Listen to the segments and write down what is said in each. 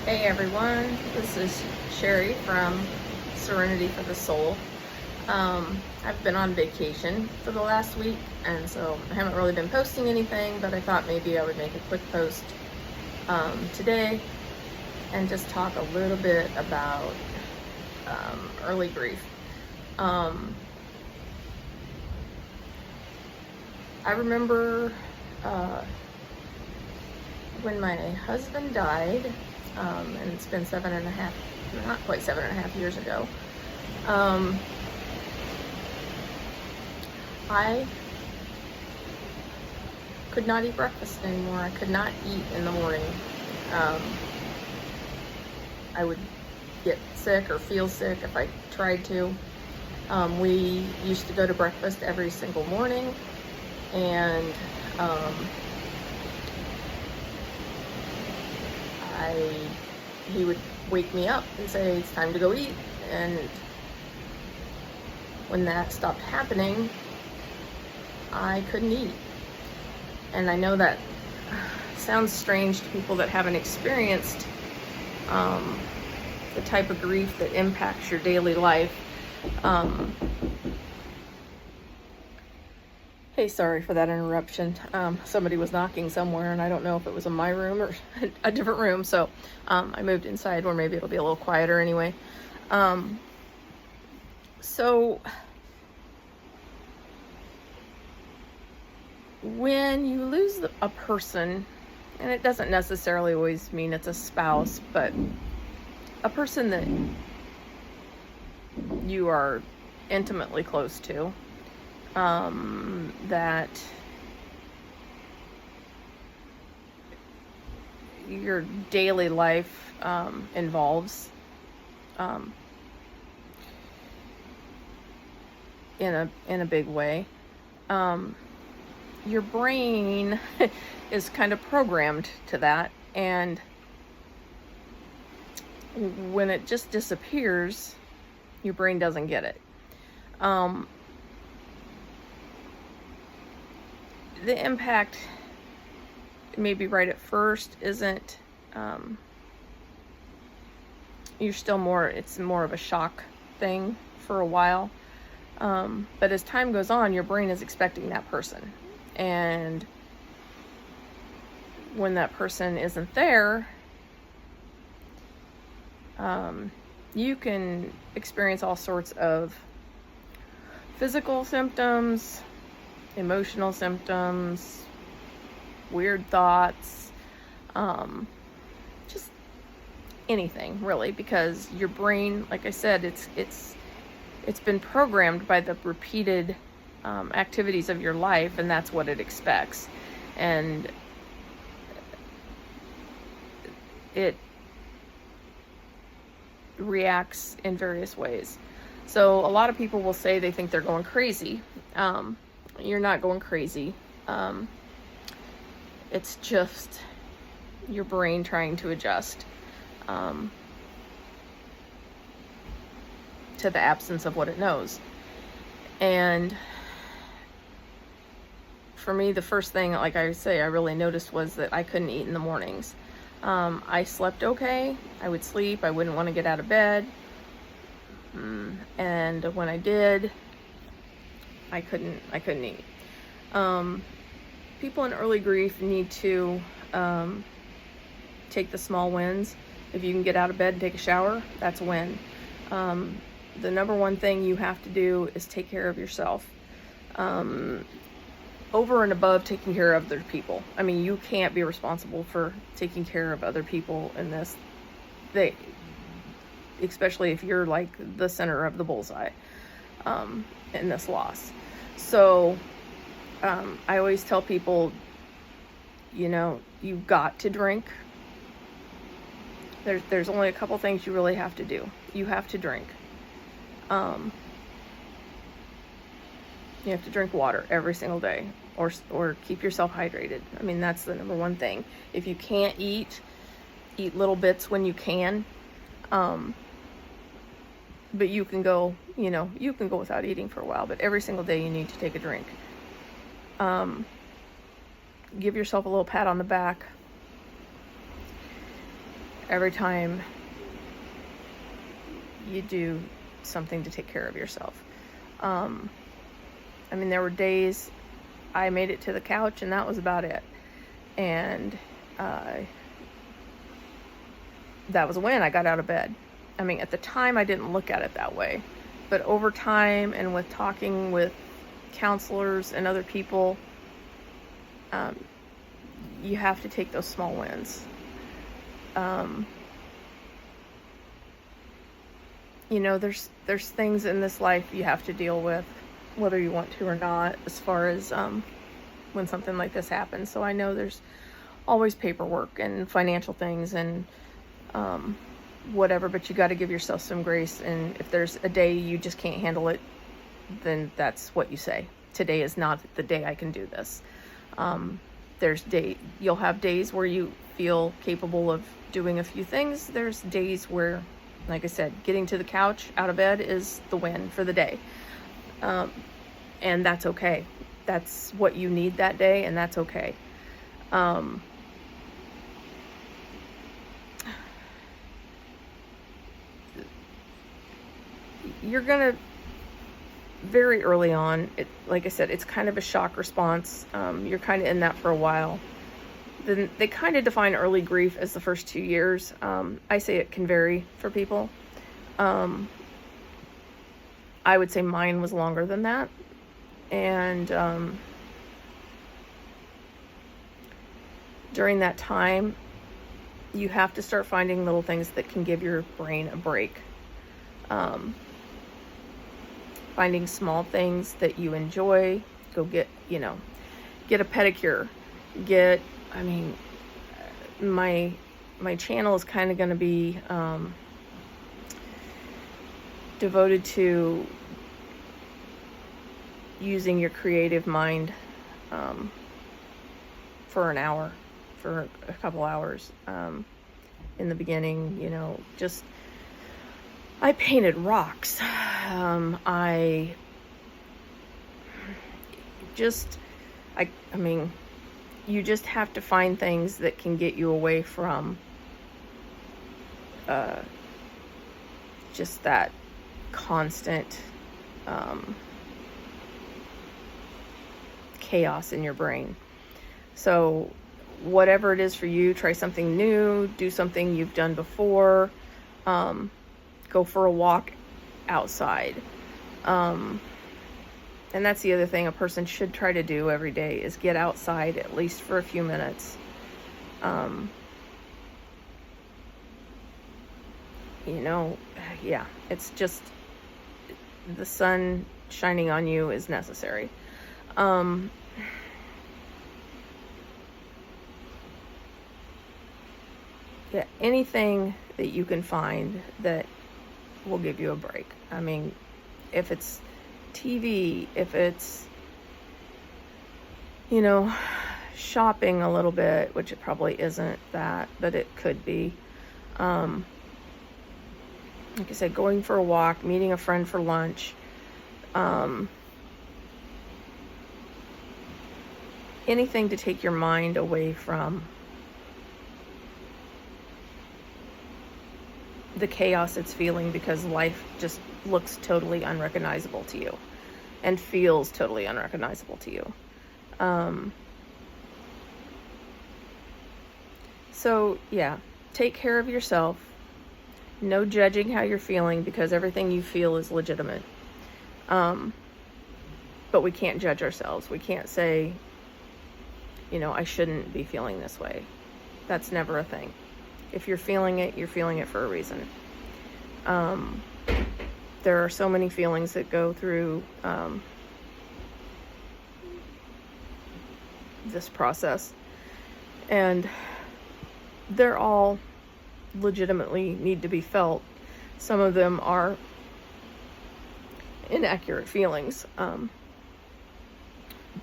Hey everyone, this is Sherry from Serenity for the Soul. I've been on vacation for the last week, and so I haven't really been posting anything, but I thought maybe I would make a quick post today and just talk a little bit about early grief. I remember when my husband died, and it's been not quite 7.5 years ago. I could not eat breakfast anymore. I could not eat in the morning. I would get sick or feel sick if I tried to. We used to go to breakfast every single morning, and he would wake me up and say, it's time to go eat. And when that stopped happening, I couldn't eat. And I know that sounds strange to people that haven't experienced the type of grief that impacts your daily life. Hey, sorry for that interruption. Somebody was knocking somewhere, and I don't know if it was in my room or a different room, so I moved inside where maybe it'll be a little quieter anyway. So when you lose a person, and it doesn't necessarily always mean it's a spouse, but a person that you are intimately close to, that your daily life involves in a big way, your brain is kind of programmed to that, and when it just disappears, your brain doesn't get it. The impact, maybe right at first, isn't, it's more of a shock thing for a while. But as time goes on, your brain is expecting that person. And when that person isn't there, you can experience all sorts of physical symptoms, emotional symptoms, weird thoughts, just anything really, because your brain, like I said, it's been programmed by the repeated activities of your life, and that's what it expects, and it reacts in various ways. So a lot of people will say they think they're going crazy. You're not going crazy. It's just your brain trying to adjust to the absence of what it knows. And for me, the first thing, like I say, I really noticed was that I couldn't eat in the mornings. I slept okay. I would sleep. I wouldn't want to get out of bed. And when I did, I couldn't eat. People in early grief need to take the small wins. If you can get out of bed and take a shower, that's a win. The number one thing you have to do is take care of yourself. Over and above taking care of other people. I mean, you can't be responsible for taking care of other people in this. Especially if you're like the center of the bullseye in this loss. So I always tell people, you've got to drink. There's only a couple things you really have to do. You have to drink. You have to drink water every single day, or keep yourself hydrated. I mean, that's the number one thing. If you can't eat little bits when you can. But you can go without eating for a while, but every single day you need to take a drink. Give yourself a little pat on the back. every time you do something to take care of yourself. I mean, there were days I made it to the couch and that was about it. And that was when I got out of bed. I mean, at the time I didn't look at it that way, but over time and with talking with counselors and other people, you have to take those small wins. You know, there's things in this life you have to deal with, whether you want to or not, as far as when something like this happens. So I know there's always paperwork and financial things and whatever, but you got to give yourself some grace. And if there's a day you just can't handle it, then that's what you say. Today is not the day I can do this. You'll have days where you feel capable of doing a few things. There's days where, like I said, getting to the couch out of bed is the win for the day. And that's okay. That's what you need that day, and that's okay. You're gonna, very early on, like I said, it's kind of a shock response. You're kind of in that for a while. Then they kind of define early grief as the first 2 years. I say it can vary for people. I would say mine was longer than that. And during that time, you have to start finding little things that can give your brain a break. Finding small things that you enjoy. Go get a pedicure. My channel is kind of going to be devoted to using your creative mind for an hour, for a couple hours. In the beginning, I painted rocks. You just have to find things that can get you away from just that constant chaos in your brain. So whatever it is for you, try something new, do something you've done before, go for a walk outside. And that's the other thing a person should try to do every day, is get outside at least for a few minutes. It's just, the sun shining on you is necessary. Anything that you can find that will give you a break. I mean, if it's TV, if it's, shopping a little bit, which it probably isn't that, but it could be. Like I said, going for a walk, meeting a friend for lunch, anything to take your mind away from the chaos it's feeling, because life just looks totally unrecognizable to you and feels totally unrecognizable to you. So take care of yourself. No judging how you're feeling, because everything you feel is legitimate. But we can't judge ourselves. We can't say, I shouldn't be feeling this way. That's never a thing. If you're feeling it, you're feeling it for a reason. There are so many feelings that go through this process, and they're all legitimately need to be felt. Some of them are inaccurate feelings,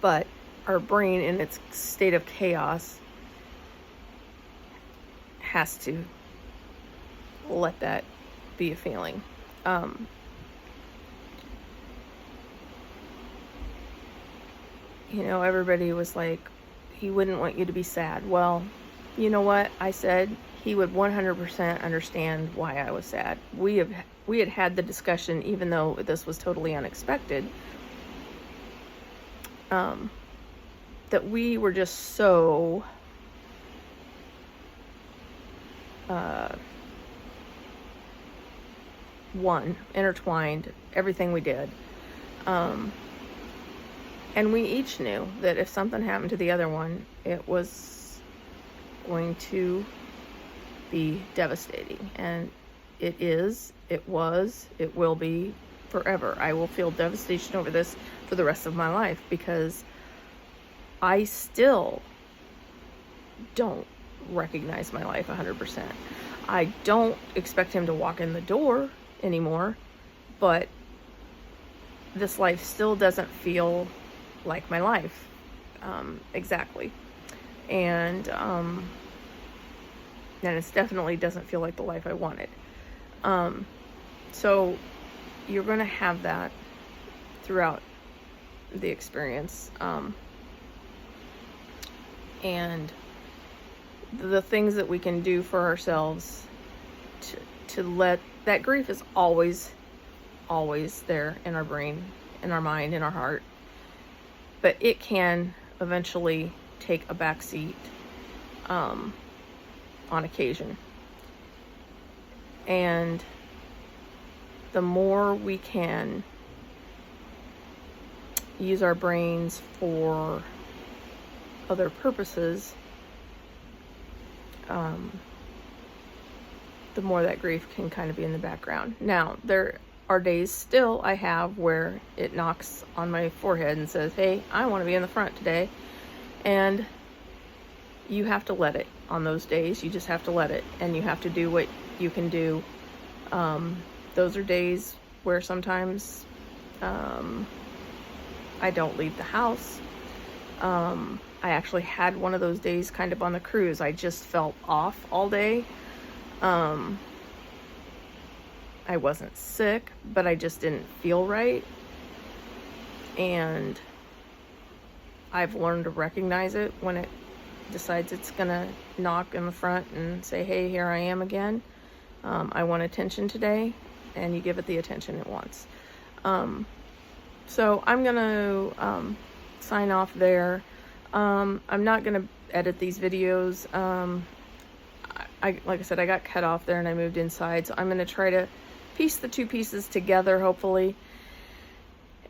but our brain, in its state of chaos, has to let that be a feeling. Everybody was like, he wouldn't want you to be sad. Well, you know what? I said he would 100% understand why I was sad. We had had the discussion, even though this was totally unexpected, that we were just so intertwined, everything we did. And we each knew that if something happened to the other one, it was going to be devastating. And it is, it was, it will be forever. I will feel devastation over this for the rest of my life, because I still don't recognize my life 100%. I don't expect him to walk in the door anymore, but this life still doesn't feel like my life, exactly. And it definitely doesn't feel like the life I wanted. So you're going to have that throughout the experience. And the things that we can do for ourselves to let that grief is always there in our brain, in our mind, in our heart, but it can eventually take a back seat on occasion. And the more we can use our brains for other purposes, the more that grief can kind of be in the background. Now, there are days still I have where it knocks on my forehead and says, hey, I want to be in the front today. And you have to let it on those days. You just have to let it, and you have to do what you can do. Those are days where sometimes I don't leave the house. I actually had one of those days kind of on the cruise. I just felt off all day. I wasn't sick, but I just didn't feel right. And I've learned to recognize it when it decides it's gonna knock in the front and say, hey, here I am again. I want attention today, and you give it the attention it wants. So I'm gonna sign off there. I'm not gonna edit these videos. Like I said, I got cut off there and I moved inside, so I'm gonna try to piece the two pieces together, hopefully.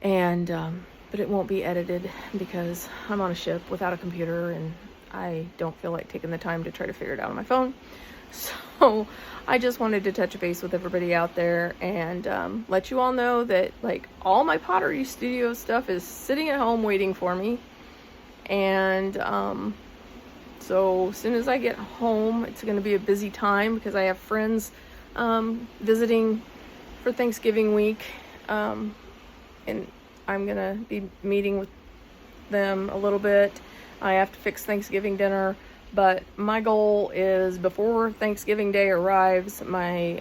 And but it won't be edited because I'm on a ship without a computer, and I don't feel like taking the time to try to figure it out on my phone. So I just wanted to touch base with everybody out there and let you all know that, like, all my Pottery Studio stuff is sitting at home waiting for me. And so as soon as I get home, it's going to be a busy time because I have friends visiting for Thanksgiving week, and I'm going to be meeting with them a little bit. I have to fix Thanksgiving dinner, but my goal is before Thanksgiving Day arrives, my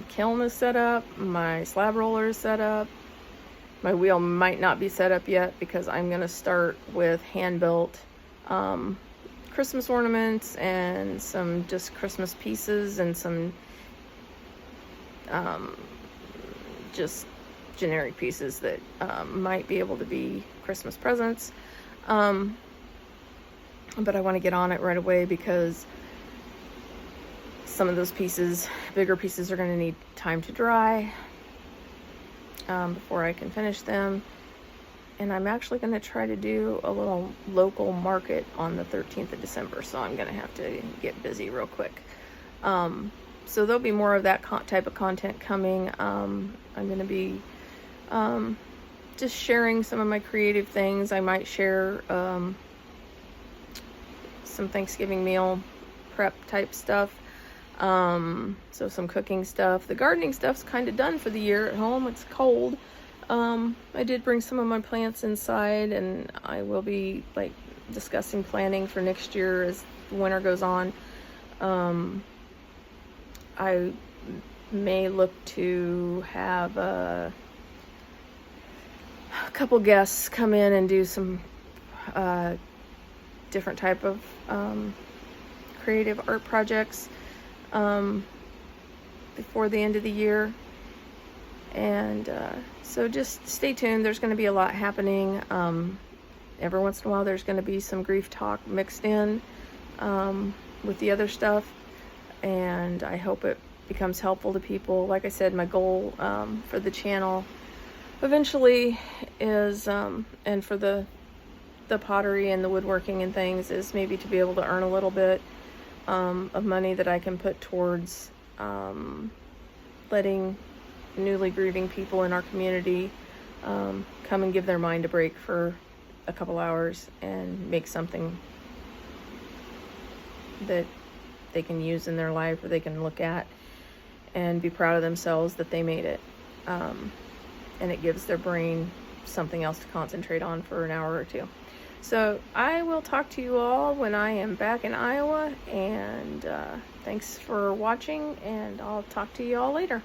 kiln is set up, my slab roller is set up. My wheel might not be set up yet because I'm going to start with hand-built Christmas ornaments and some just Christmas pieces and some just generic pieces that might be able to be Christmas presents. But I want to get on it right away because some of those pieces, bigger pieces, are going to need time to dry before I can finish them. And I'm actually going to try to do a little local market on the 13th of December, so I'm going to have to get busy real quick. So there'll be more of that type of content coming. I'm going to be just sharing some of my creative things. I might share some Thanksgiving meal prep type stuff. So some cooking stuff. The gardening stuff's kind of done for the year at home. It's cold. I did bring some of my plants inside, and I will be like discussing planning for next year as the winter goes on. I may look to have a couple guests come in and do some different type of creative art projects before the end of the year. And so just stay tuned. There's going to be a lot happening. Every once in a while there's going to be some grief talk mixed in with the other stuff, and I hope it becomes helpful to people. Like I said, my goal for the channel eventually is, and for the pottery and the woodworking and things, is maybe to be able to earn a little bit of money that I can put towards letting newly grieving people in our community come and give their mind a break for a couple hours and make something that they can use in their life, or they can look at and be proud of themselves that they made it. And it gives their brain something else to concentrate on for an hour or two. So I will talk to you all when I am back in Iowa, and thanks for watching, and I'll talk to you all later.